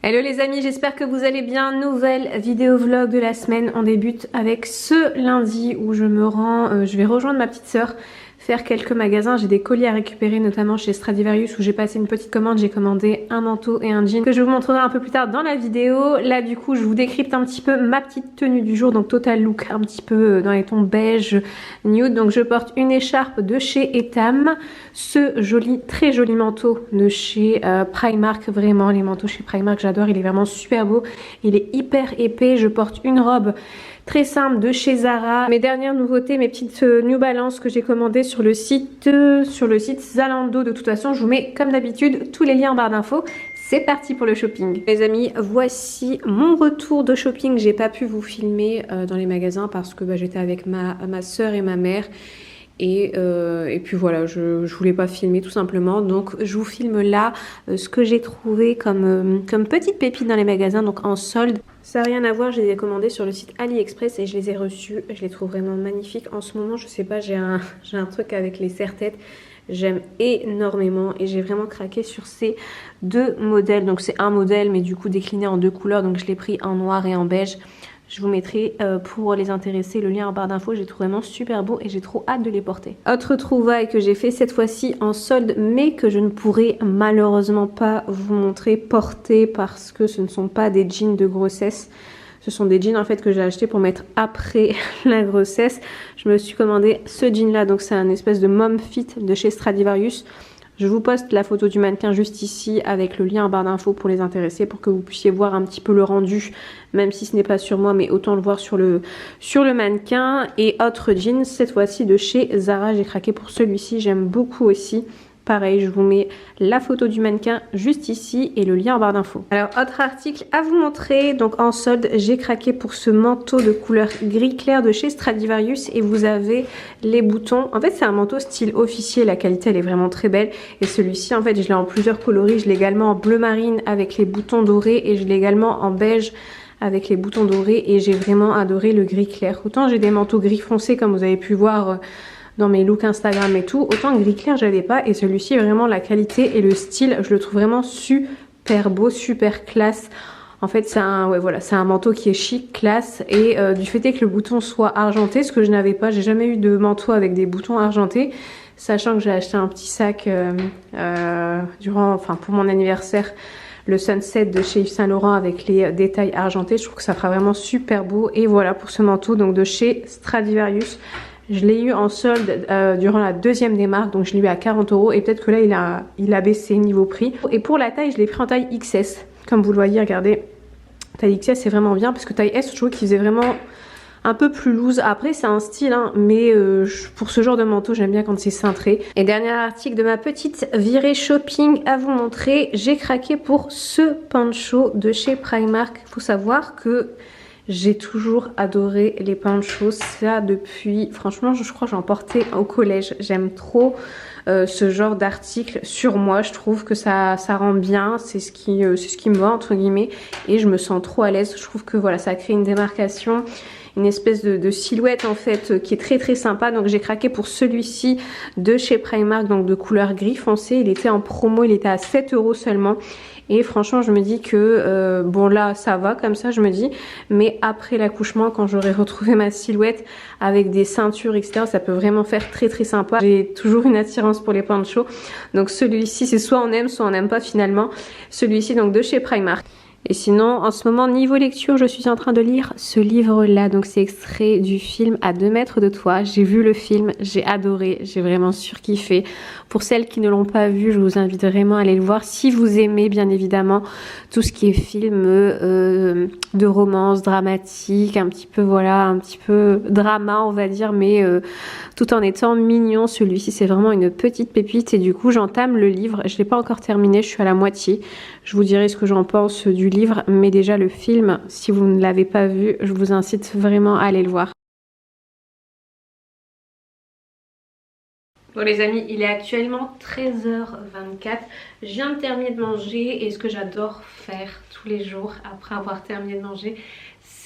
Hello les amis, j'espère que vous allez bien. Nouvelle vidéo vlog de la semaine. On débute avec ce lundi où je me rends, je vais rejoindre ma petite sœur, faire quelques magasins. J'ai des colis à récupérer, notamment chez Stradivarius où j'ai passé une petite commande. J'ai commandé un manteau et un jean que je vous montrerai un peu plus tard dans la vidéo. Là du coup je vous décrypte un petit peu ma petite tenue du jour, donc total look un petit peu dans les tons beige, nude. Donc je porte une écharpe de chez Etam, ce joli, très joli manteau de chez Primark. Vraiment les manteaux chez Primark j'adore, il est vraiment super beau, il est hyper épais. Je porte une robe très simple de chez Zara. Mes dernières nouveautés, mes petites New Balance que j'ai commandées sur le site Zalando. De toute façon, je vous mets comme d'habitude tous les liens en barre d'infos. C'est parti pour le shopping. Les amis, voici mon retour de shopping. J'ai pas pu vous filmer dans les magasins parce que j'étais avec ma soeur et ma mère. Et puis voilà, je voulais pas filmer tout simplement, donc je vous filme là ce que j'ai trouvé comme petite pépite dans les magasins, donc en solde. Ça n'a rien à voir, je les ai commandés sur le site AliExpress et je les ai reçus. Je les trouve vraiment magnifiques en ce moment. Je sais pas, j'ai un truc avec les serre-têtes. J'aime énormément et j'ai vraiment craqué sur ces deux modèles. Donc c'est un modèle mais du coup décliné en deux couleurs, donc je l'ai pris en noir et en beige. Je vous mettrai pour les intéresser le lien en barre d'infos. Je les trouve vraiment super beaux et j'ai trop hâte de les porter. Autre trouvaille que j'ai fait cette fois-ci en solde mais que je ne pourrai malheureusement pas vous montrer porter parce que ce ne sont pas des jeans de grossesse. Ce sont des jeans en fait que j'ai acheté pour mettre après la grossesse. Je me suis commandé ce jean là, donc c'est un espèce de mom fit de chez Stradivarius. Je vous poste la photo du mannequin juste ici avec le lien en barre d'infos pour les intéresser, pour que vous puissiez voir un petit peu le rendu, même si ce n'est pas sur moi, mais autant le voir sur le mannequin. Et autre jean, cette fois-ci de chez Zara, j'ai craqué pour celui-ci, j'aime beaucoup aussi. Pareil, je vous mets la photo du mannequin juste ici et le lien en barre d'infos. Alors, autre article à vous montrer. Donc en solde, j'ai craqué pour ce manteau de couleur gris clair de chez Stradivarius. Et vous avez les boutons. En fait, c'est un manteau style officier. La qualité, elle est vraiment très belle. Et celui-ci, en fait, je l'ai en plusieurs coloris. Je l'ai également en bleu marine avec les boutons dorés. Et je l'ai également en beige avec les boutons dorés. Et j'ai vraiment adoré le gris clair. Autant j'ai des manteaux gris foncé comme vous avez pu voir dans mes looks Instagram et tout, autant le gris clair j'avais pas, et celui-ci vraiment la qualité et le style, je le trouve vraiment super beau, super classe. En fait c'est un, ouais, voilà, c'est un manteau qui est chic, classe, et du fait est que le bouton soit argenté, ce que je n'avais pas, j'ai jamais eu de manteau avec des boutons argentés, sachant que j'ai acheté un petit sac pour mon anniversaire, le Sunset de chez Yves Saint Laurent avec les détails argentés. Je trouve que ça fera vraiment super beau. Et voilà pour ce manteau donc de chez Stradivarius. Je l'ai eu en solde durant la deuxième des marques, donc je l'ai eu à 40 € et peut-être que là il a baissé niveau prix. Et pour la taille, je l'ai pris en taille XS. Comme vous le voyez, regardez, taille XS c'est vraiment bien parce que taille S, je trouve qu'il faisait vraiment un peu plus loose. Après c'est un style hein, mais pour ce genre de manteau j'aime bien quand c'est cintré. Et dernier article de ma petite virée shopping à vous montrer, j'ai craqué pour ce poncho de chez Primark. Faut savoir que j'ai toujours adoré les ponchos, ça depuis, franchement je crois que j'en portais au collège. J'aime trop ce genre d'article sur moi, je trouve que ça rend bien, c'est ce qui me va entre guillemets, et je me sens trop à l'aise. Je trouve que voilà, ça crée une démarcation, une espèce de silhouette en fait qui est très très sympa. Donc j'ai craqué pour celui-ci de chez Primark, donc de couleur gris foncé. Il était en promo, il était à 7 € seulement. Et franchement je me dis que bon là ça va comme ça, je me dis, mais après l'accouchement quand j'aurai retrouvé ma silhouette avec des ceintures etc, ça peut vraiment faire très très sympa. J'ai toujours une attirance pour les ponchos, donc celui-ci c'est soit on n'aime pas finalement. Celui-ci donc de chez Primark. Et sinon, en ce moment, niveau lecture, je suis en train de lire ce livre-là. Donc, c'est extrait du film À 2 mètres de toi. J'ai vu le film, j'ai adoré, j'ai vraiment surkiffé. Pour celles qui ne l'ont pas vu, je vous invite vraiment à aller le voir. Si vous aimez, bien évidemment, tout ce qui est film de romance, dramatique, un petit peu, voilà, un petit peu drama, on va dire, mais tout en étant mignon. Celui-ci, c'est vraiment une petite pépite. Et du coup, j'entame le livre. Je ne l'ai pas encore terminé, je suis à la moitié. Je vous dirai ce que j'en pense du livre, mais déjà le film, si vous ne l'avez pas vu, je vous incite vraiment à aller le voir. Bon les amis, il est actuellement 13h24, je viens de terminer de manger et ce que j'adore faire tous les jours après avoir terminé de manger,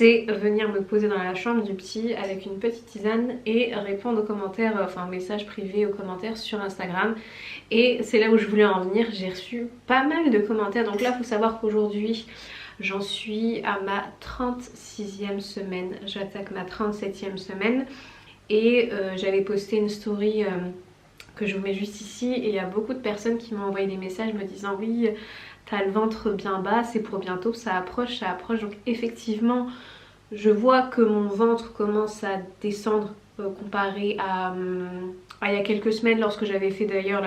c'est venir me poser dans la chambre du petit avec une petite tisane et répondre aux commentaires, enfin aux messages privés, aux commentaires sur Instagram. Et c'est là où je voulais en venir, j'ai reçu pas mal de commentaires. Donc là, il faut savoir qu'aujourd'hui, j'en suis à ma 36e semaine, j'attaque ma 37e semaine. Et j'avais posté une story que je vous mets juste ici et il y a beaucoup de personnes qui m'ont envoyé des messages me disant oui, t'as le ventre bien bas, c'est pour bientôt, ça approche, ça approche. Donc effectivement, je vois que mon ventre commence à descendre comparé à il y a quelques semaines lorsque j'avais fait d'ailleurs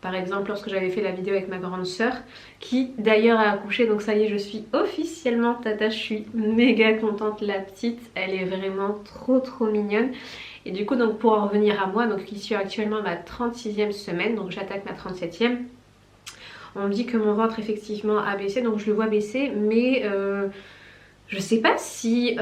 par exemple lorsque j'avais fait la vidéo avec ma grande sœur qui d'ailleurs a accouché. Donc ça y est, je suis officiellement tata, je suis méga contente. La petite, elle est vraiment trop mignonne. Et du coup, donc pour en revenir à moi, donc qui suis actuellement à ma 36e semaine, donc j'attaque ma 37e. On me dit que mon ventre effectivement a baissé, donc je le vois baisser, mais je sais pas si,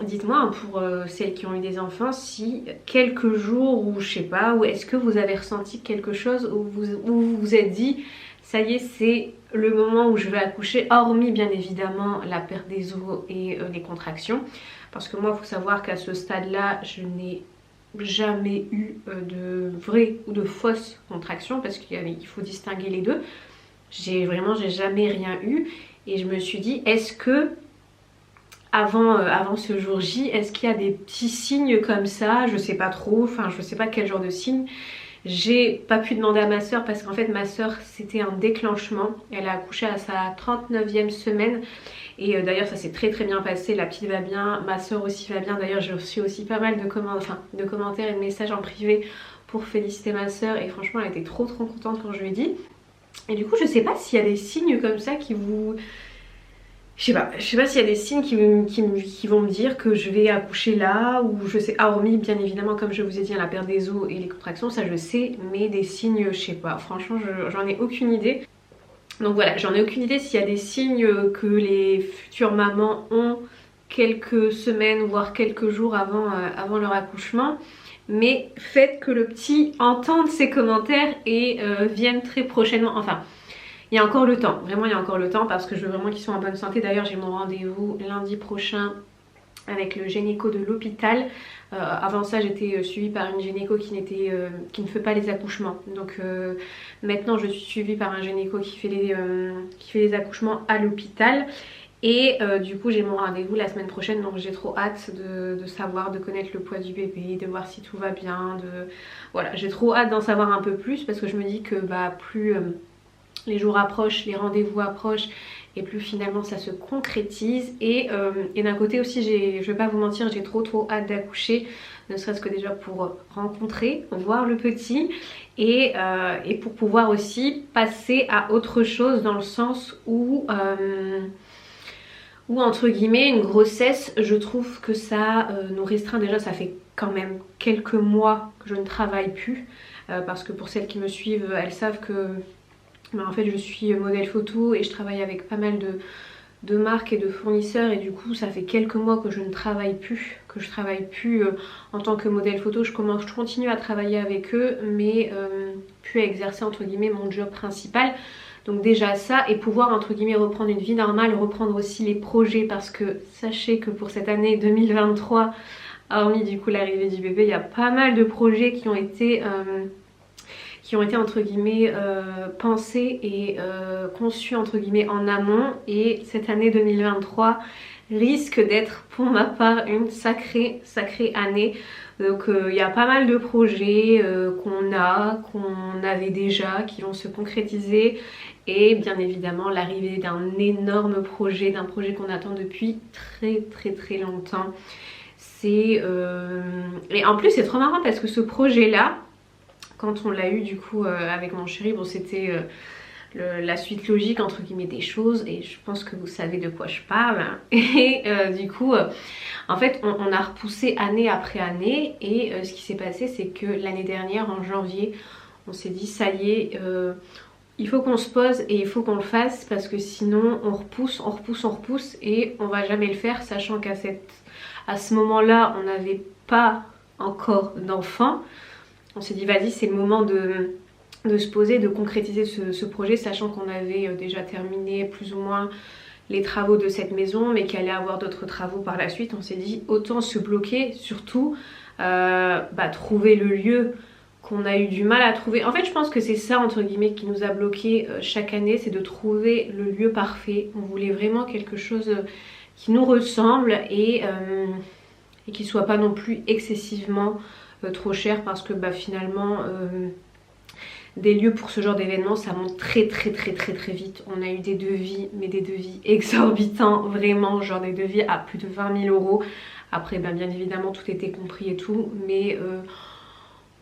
dites-moi pour celles qui ont eu des enfants, si quelques jours ou je sais pas, ou est-ce que vous avez ressenti quelque chose où vous vous êtes dit ça y est, c'est le moment où je vais accoucher, hormis bien évidemment la perte des os et les contractions. Parce que moi, il faut savoir qu'à ce stade-là, je n'ai jamais eu de vraies ou de fausses contractions parce qu'il faut distinguer les deux. J'ai jamais rien eu et je me suis dit, est-ce que avant ce jour J, est-ce qu'il y a des petits signes comme ça? Je sais pas trop, enfin je sais pas quel genre de signe. J'ai pas pu demander à ma soeur parce qu'en fait ma soeur c'était un déclenchement. Elle a accouché à sa 39e semaine et d'ailleurs ça s'est très bien passé. La petite va bien, ma soeur aussi va bien. D'ailleurs j'ai reçu aussi pas mal de commentaires et de messages en privé pour féliciter ma soeur et franchement elle était trop contente quand je lui ai dit. Et du coup je sais pas s'il y a des signes comme ça qui vous... Je sais pas s'il y a des signes qui vont me dire que je vais accoucher là ou je sais, hormis bien évidemment comme je vous ai dit la perte des os et les contractions, ça je sais, mais des signes je sais pas, franchement j'en ai aucune idée. Donc voilà, j'en ai aucune idée s'il y a des signes que les futures mamans ont quelques semaines voire quelques jours avant leur accouchement. Mais faites que le petit entende ces commentaires et vienne très prochainement, enfin... Il y a encore le temps, vraiment il y a encore le temps parce que je veux vraiment qu'ils soient en bonne santé. D'ailleurs j'ai mon rendez-vous lundi prochain avec le gynéco de l'hôpital. Avant ça j'étais suivie par une gynéco qui ne fait pas les accouchements. Donc maintenant je suis suivie par un gynéco qui fait les accouchements à l'hôpital. Et du coup j'ai mon rendez-vous la semaine prochaine, donc j'ai trop hâte de savoir, de connaître le poids du bébé, de voir si tout va bien. Voilà, j'ai trop hâte d'en savoir un peu plus parce que je me dis que plus... les jours approchent, les rendez-vous approchent et plus finalement ça se concrétise. Et d'un côté aussi, je vais pas vous mentir, j'ai trop hâte d'accoucher, ne serait-ce que déjà pour rencontrer, voir le petit et pour pouvoir aussi passer à autre chose dans le sens où entre guillemets une grossesse, je trouve que ça nous restreint. Déjà ça fait quand même quelques mois que je ne travaille plus parce que pour celles qui me suivent, elles savent que en fait je suis modèle photo et je travaille avec pas mal de marques et de fournisseurs et du coup ça fait quelques mois que je ne travaille plus, en tant que modèle photo. Je continue à travailler avec eux mais plus à exercer entre guillemets mon job principal. Donc déjà ça, et pouvoir entre guillemets reprendre une vie normale, reprendre aussi les projets parce que sachez que pour cette année 2023, hormis du coup l'arrivée du bébé, il y a pas mal de projets qui ont été entre guillemets pensés et conçus entre guillemets en amont. Et cette année 2023 risque d'être pour ma part une sacrée année. Donc il y a pas mal de projets qu'on avait déjà, qui vont se concrétiser. Et bien évidemment l'arrivée d'un énorme projet, d'un projet qu'on attend depuis très longtemps. Et en plus c'est trop marrant parce que ce projet là, quand on l'a eu du coup avec mon chéri, bon c'était la suite logique entre guillemets des choses et je pense que vous savez de quoi je parle. Et du coup en fait on a repoussé année après année et ce qui s'est passé c'est que l'année dernière en janvier on s'est dit ça y est, il faut qu'on se pose et il faut qu'on le fasse parce que sinon on repousse et on va jamais le faire, sachant qu'à ce moment là on n'avait pas encore d'enfant. On s'est dit vas-y c'est le moment de se poser, de concrétiser ce projet, sachant qu'on avait déjà terminé plus ou moins les travaux de cette maison, mais qu'il allait avoir d'autres travaux par la suite. On s'est dit autant se bloquer, surtout trouver le lieu qu'on a eu du mal à trouver. En fait je pense que c'est ça entre guillemets qui nous a bloqué chaque année, c'est de trouver le lieu parfait. On voulait vraiment quelque chose qui nous ressemble et qui soit pas non plus excessivement trop cher, parce que finalement des lieux pour ce genre d'événement ça monte très vite. On a eu des devis, mais des devis exorbitants, vraiment, genre des devis à plus de 20 000 euros. Après bien évidemment tout était compris et tout, mais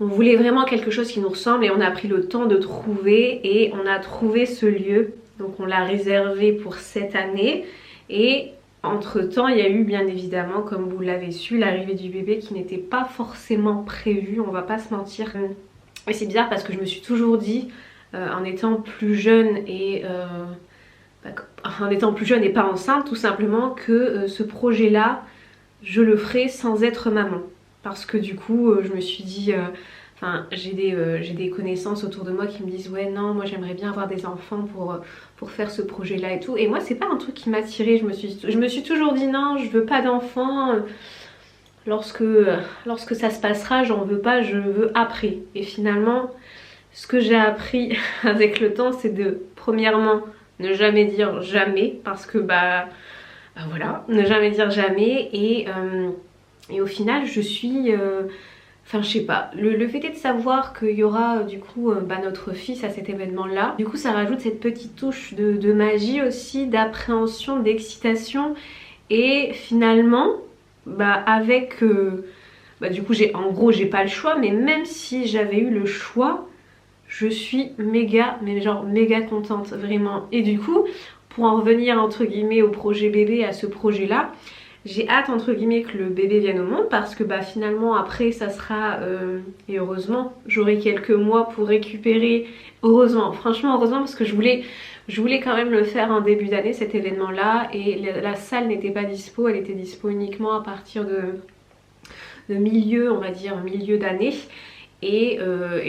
on voulait vraiment quelque chose qui nous ressemble et on a pris le temps de trouver et on a trouvé ce lieu. Donc on l'a réservé pour cette année et entre temps il y a eu bien évidemment, comme vous l'avez su, l'arrivée du bébé qui n'était pas forcément prévue, on va pas se mentir. Et c'est bizarre parce que je me suis toujours dit en étant plus jeune et pas enceinte tout simplement, que ce projet là je le ferai sans être maman, parce que du coup je me suis dit j'ai des connaissances autour de moi qui me disent ouais non moi j'aimerais bien avoir des enfants pour faire ce projet là et tout, et moi c'est pas un truc qui m'attirait. Je me suis toujours dit non, je veux pas d'enfants, lorsque ça se passera j'en veux pas, je veux après. Et finalement ce que j'ai appris avec le temps, c'est de premièrement ne jamais dire jamais, parce que voilà, ne jamais dire jamais. Et au final je suis je sais pas, le fait est de savoir qu'il y aura du coup notre fils à cet événement là, du coup ça rajoute cette petite touche de magie aussi, d'appréhension, d'excitation. Et finalement avec du coup en gros j'ai pas le choix, mais même si j'avais eu le choix je suis méga contente vraiment. Et du coup pour en revenir entre guillemets au projet bébé, à ce projet là, j'ai hâte entre guillemets que le bébé vienne au monde, parce que finalement après ça sera et heureusement j'aurai quelques mois pour récupérer. Heureusement, franchement heureusement, parce que je voulais quand même le faire en début d'année cet événement là, et la salle n'était pas dispo, elle était dispo uniquement à partir de milieu, on va dire milieu d'année. Et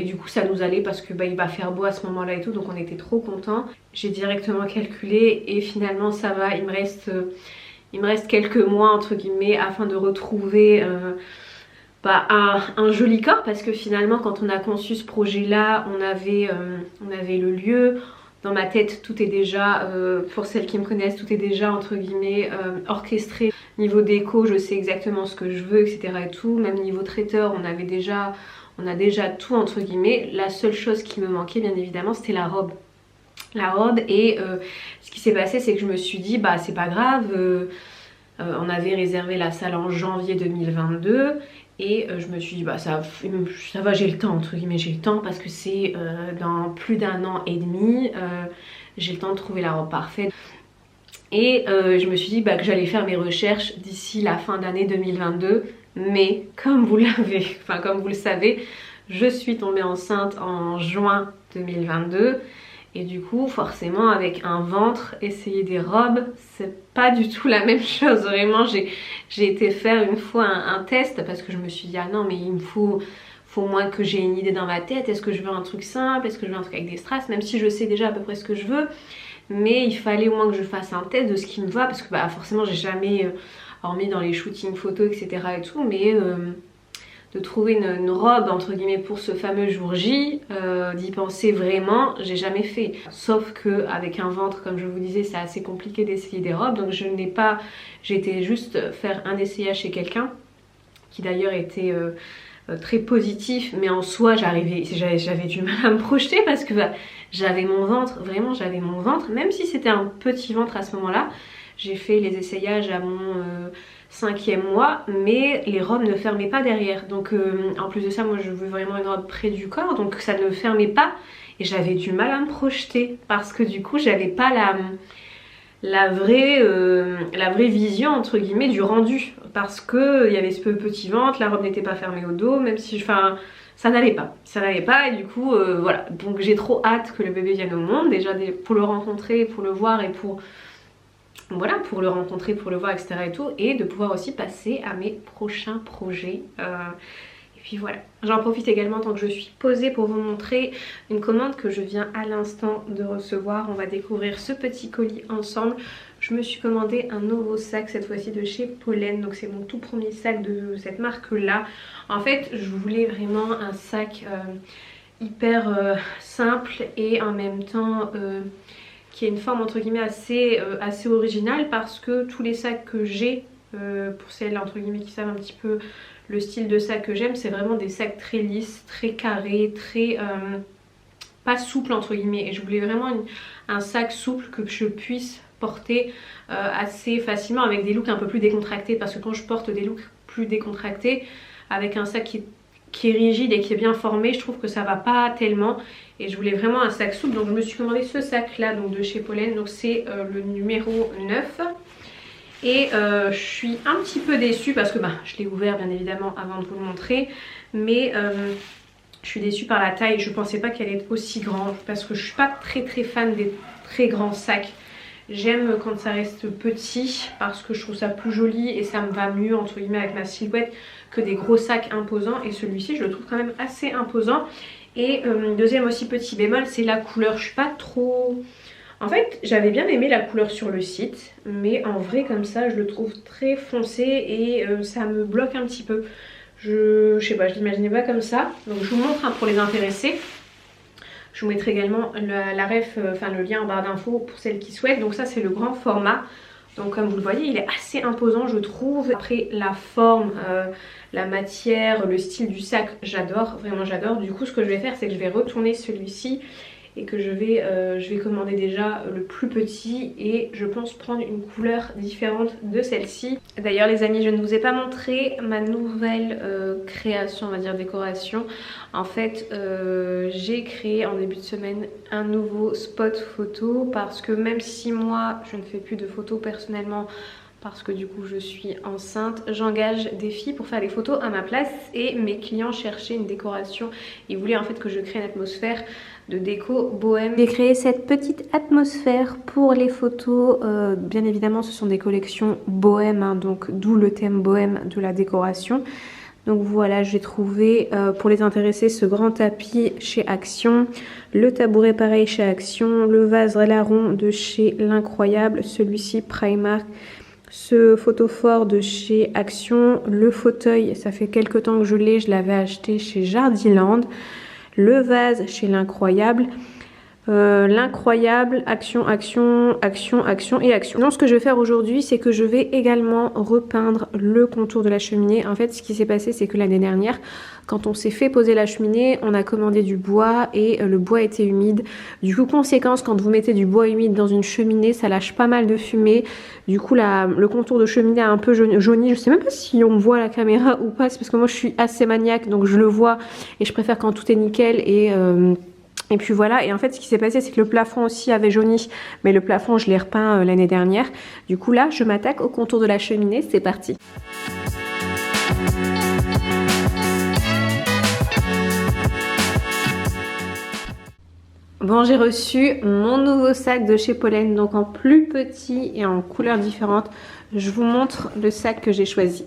du coup ça nous allait parce que il va faire beau à ce moment là et tout, donc on était trop contents. J'ai directement calculé et finalement ça va, il me reste quelques mois entre guillemets afin de retrouver un joli corps, parce que finalement quand on a conçu ce projet là on avait le lieu. Dans ma tête tout est déjà, pour celles qui me connaissent, tout est déjà entre guillemets orchestré. Niveau déco je sais exactement ce que je veux, etc. et tout. Même niveau traiteur on a déjà tout entre guillemets. La seule chose qui me manquait bien évidemment c'était la robe. Et ce qui s'est passé c'est que je me suis dit c'est pas grave, on avait réservé la salle en janvier 2022 et je me suis dit ça va, j'ai le temps entre guillemets, j'ai le temps, parce que c'est dans plus d'un an et demi, j'ai le temps de trouver la robe parfaite. Et je me suis dit que j'allais faire mes recherches d'ici la fin d'année 2022, mais comme vous le savez, je suis tombée enceinte en juin 2022. Et du coup forcément avec un ventre, essayer des robes c'est pas du tout la même chose. Vraiment j'ai été faire une fois un test, parce que je me suis dit ah non mais il me faut moins que j'ai une idée dans ma tête. Est-ce que je veux un truc simple, est-ce que je veux un truc avec des strass, même si je sais déjà à peu près ce que je veux, mais il fallait au moins que je fasse un test de ce qui me va, parce que forcément j'ai jamais hormis dans les shootings photos etc et tout, mais de trouver une robe entre guillemets pour ce fameux jour J, d'y penser vraiment, j'ai jamais fait. Sauf que avec un ventre, comme je vous disais, c'est assez compliqué d'essayer des robes, donc j'ai été juste faire un essayage chez quelqu'un qui d'ailleurs était très positif, mais en soi j'avais du mal à me projeter, parce que j'avais mon ventre, vraiment j'avais mon ventre, même si c'était un petit ventre à ce moment là. J'ai fait les essayages à mon 5e mois, mais les robes ne fermaient pas derrière. Donc en plus de ça, moi je veux vraiment une robe près du corps, donc ça ne fermait pas. Et j'avais du mal à me projeter, parce que du coup j'avais pas la vraie vision entre guillemets du rendu, parce que il y avait ce petit ventre, la robe n'était pas fermée au dos, même si ça n'allait pas, et du coup voilà. Donc j'ai trop hâte que le bébé vienne au monde, déjà pour le rencontrer, pour le voir, et pour le rencontrer, pour le voir, etc. et tout, et de pouvoir aussi passer à mes prochains projets. Et puis voilà, j'en profite également tant que je suis posée pour vous montrer une commande que je viens à l'instant de recevoir. On va découvrir ce petit colis ensemble. je me suis commandé un nouveau sac, cette fois-ci de chez Pollen. Donc c'est mon tout premier sac de cette marque là. En fait je voulais vraiment un sac hyper simple et en même temps qui a une forme entre guillemets assez originale, parce que tous les sacs que j'ai, pour celles entre guillemets qui savent un petit peu le style de sac que j'aime, c'est vraiment des sacs très lisses, très carrés, très pas souples entre guillemets. Et je voulais vraiment un sac souple que je puisse porter assez facilement avec des looks un peu plus décontractés, parce que quand je porte des looks plus décontractés avec un sac qui est rigide et qui est bien formé, je trouve que ça va pas tellement, et je voulais vraiment un sac souple. Donc je me suis commandé ce sac là, donc de chez Pollen. Donc c'est le numéro 9. Et je suis un petit peu déçue parce que je l'ai ouvert bien évidemment avant de vous le montrer, mais je suis déçue par la taille. Je pensais pas qu'elle est aussi grande, parce que je suis pas très fan des très grands sacs. J'aime quand ça reste petit parce que je trouve ça plus joli et ça me va mieux entre guillemets avec ma silhouette que des gros sacs imposants. Et celui-ci je le trouve quand même assez imposant. Et deuxième aussi petit bémol, c'est la couleur. Je suis pas trop... En fait j'avais bien aimé la couleur sur le site, mais en vrai comme ça je le trouve très foncé et ça me bloque un petit peu. Je sais pas, je l'imaginais pas comme ça. Donc je vous montre pour les intéressés. Je vous mettrai également la ref, le lien en barre d'infos pour celles qui souhaitent. Donc ça c'est le grand format. Donc comme vous le voyez il est assez imposant je trouve. Après la forme, la matière, le style du sac, j'adore, vraiment j'adore. Du coup ce que je vais faire c'est que je vais retourner celui-ci et que je vais commander déjà le plus petit, et je pense prendre une couleur différente de celle-ci. D'ailleurs les amis, je ne vous ai pas montré ma nouvelle création, on va dire décoration. En fait j'ai créé en début de semaine un nouveau spot photo, parce que même si moi je ne fais plus de photos personnellement parce que du coup je suis enceinte, j'engage des filles pour faire les photos à ma place, et mes clients cherchaient une décoration. Ils voulaient en fait que je crée une atmosphère de déco bohème. J'ai créé cette petite atmosphère pour les photos. Bien évidemment ce sont des collections bohème, hein, donc d'où le thème bohème de la décoration. Donc voilà, j'ai trouvé pour les intéressés ce grand tapis chez Action, le tabouret pareil chez Action, le vase larron de chez L'Incroyable, celui-ci Primark, ce photophore de chez Action, le fauteuil, ça fait quelques temps que je l'avais acheté chez Jardiland, le vase chez L'Incroyable, L'Incroyable, Action, Action, Action, Action et Action. Donc ce que je vais faire aujourd'hui, c'est que je vais également repeindre le contour de la cheminée. En fait ce qui s'est passé, c'est que l'année dernière, quand on s'est fait poser la cheminée, on a commandé du bois et le bois était humide. Du coup conséquence, quand vous mettez du bois humide dans une cheminée, ça lâche pas mal de fumée. Du coup le contour de cheminée a un peu jauni. Je sais même pas si on voit la caméra ou pas, c'est parce que moi je suis assez maniaque, donc je le vois et je préfère quand tout est nickel. Et puis voilà, et en fait ce qui s'est passé c'est que le plafond aussi avait jauni, mais le plafond je l'ai repeint l'année dernière. Du coup là je m'attaque au contour de la cheminée, c'est parti. Bon, j'ai reçu mon nouveau sac de chez Pollen, donc en plus petit et en couleurs différentes. Je vous montre le sac que j'ai choisi.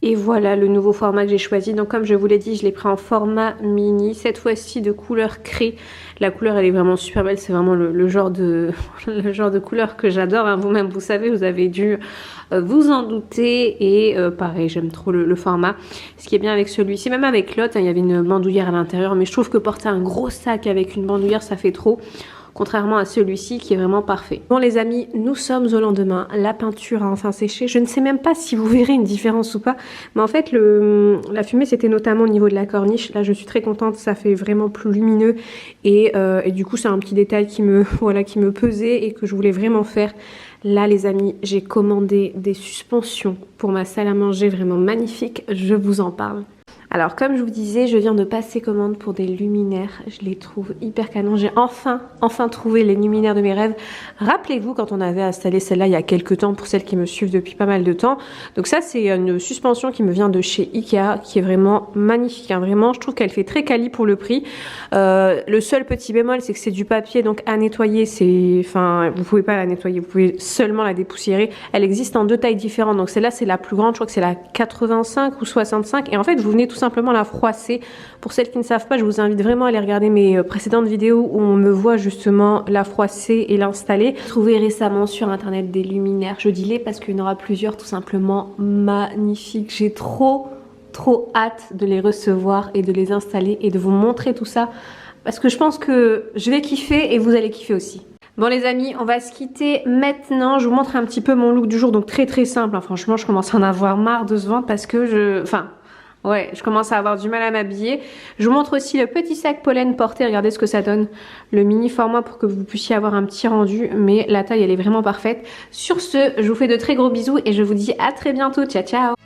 Et voilà le nouveau format que j'ai choisi. Donc comme je vous l'ai dit, je l'ai pris en format mini. Cette fois-ci de couleur craie. La couleur elle est vraiment super belle. C'est vraiment le genre de couleur que j'adore. Hein. Vous-même vous savez, vous avez dû vous en douter. Et pareil, j'aime trop le format. Ce qui est bien avec celui-ci, même avec l'autre, hein, il y avait une bandoulière à l'intérieur. Mais je trouve que porter un gros sac avec une bandoulière, ça fait trop. Contrairement à celui-ci qui est vraiment parfait. Bon les amis, nous sommes au lendemain. La peinture a enfin séché. Je ne sais même pas si vous verrez une différence ou pas. Mais en fait, la fumée, c'était notamment au niveau de la corniche. Là, je suis très contente. Ça fait vraiment plus lumineux. Et du coup, c'est un petit détail qui me, voilà, qui me pesait et que je voulais vraiment faire. Là, les amis, j'ai commandé des suspensions pour ma salle à manger. Vraiment magnifiques. Je vous en parle. Alors comme je vous disais, je viens de passer commande pour des luminaires, je les trouve hyper canon. J'ai enfin trouvé les luminaires de mes rêves. Rappelez-vous quand on avait installé celle-là il y a quelques temps, pour celles qui me suivent depuis pas mal de temps. Donc ça c'est une suspension qui me vient de chez Ikea, qui est vraiment magnifique, hein. Vraiment je trouve qu'elle fait très quali pour le prix. Le seul petit bémol c'est que c'est du papier, donc à nettoyer, vous pouvez pas la nettoyer, vous pouvez seulement la dépoussiérer. Elle existe en deux tailles différentes, donc celle-là c'est la plus grande, je crois que c'est la 85 ou 65, et en fait vous venez tout simplement la froisser. Pour celles qui ne savent pas, je vous invite vraiment à aller regarder mes précédentes vidéos où on me voit justement la froisser et l'installer. J'ai trouvé récemment sur internet des luminaires, je dis les parce qu'il y en aura plusieurs tout simplement magnifiques. J'ai trop hâte de les recevoir et de les installer et de vous montrer tout ça parce que je pense que je vais kiffer et vous allez kiffer aussi. Bon les amis, on va se quitter maintenant. Je vous montre un petit peu mon look du jour, donc très simple. Hein. Franchement, je commence à en avoir marre de ce ventre parce que je commence à avoir du mal à m'habiller. Je vous montre aussi le petit sac pollen porté. Regardez ce que ça donne. Le mini format pour que vous puissiez avoir un petit rendu. Mais la taille, elle est vraiment parfaite. Sur ce, je vous fais de très gros bisous et je vous dis à très bientôt. Ciao, ciao!